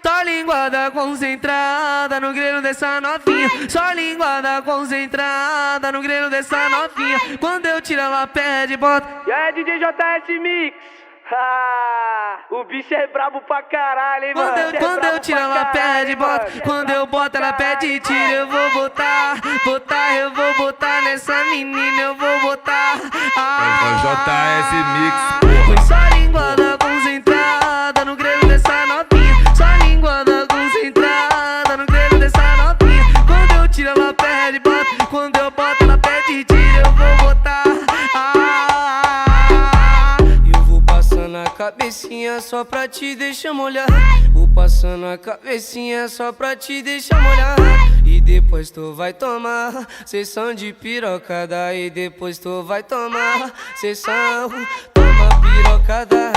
Só linguada concentrada no grelo dessa novinha. Só linguada concentrada no grelo dessa novinha. Quando eu tiro ela pede bota. E aí, DJ JS Mix? O bicho é brabo pra caralho, hein, mano? Quando eu tiro ela pede bota. Quando eu boto ela pede tira. Eu vou botar, eu vou botar nessa menina, eu vou botar. É o JS Mix, Foi só linguada concentrada no grelo dessa novinha. Só linguada concentrada no grelo dessa novinha. Quando eu tiro ela pede bota. Quando eu boto ela pede tira. Eu vou botar. Eu vou passando a cabecinha só pra te deixar molhar. Vou passando a cabecinha só pra te deixar molhar. E depois tu vai tomar sessão de pirocada. E depois tu vai tomar sessão. Toma pirocada,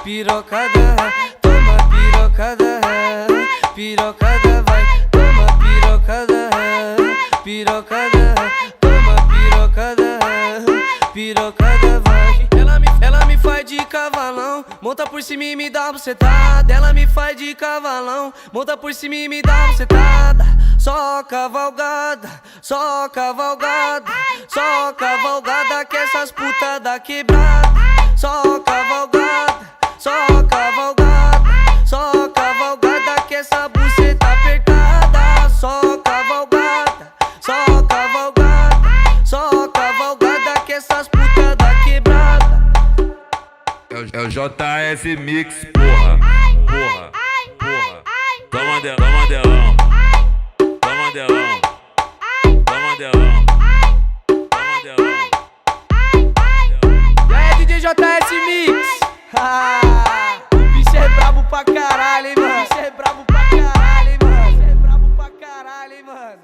pirocada. Toma pirocada, pirocada vai. Toma pirocada, pirocada. Toma pirocada, pirocada vai. Ela me faz de cavalão, monta por cima e me dá uma bucetada. Ela me faz de cavalão, monta por cima e me dá uma bucetada. Só cavalgada, só cavalgada, só cavalgada que essas putas da quebrada. Só cavalgada, só cavalgada, só cavalgada que essa buceta apertada. Só cavalgada, só cavalgada, só cavalgada que essas putas da quebrada. É o JS Mix, porra, porra, porra. Toma delão, toma delão, toma delão, toma delão. E aí, DJ JS Mix? O bicho é brabo pra caralho, hein, mano? O bicho é brabo pra caralho, hein, mano? O bicho é brabo pra caralho, hein, mano?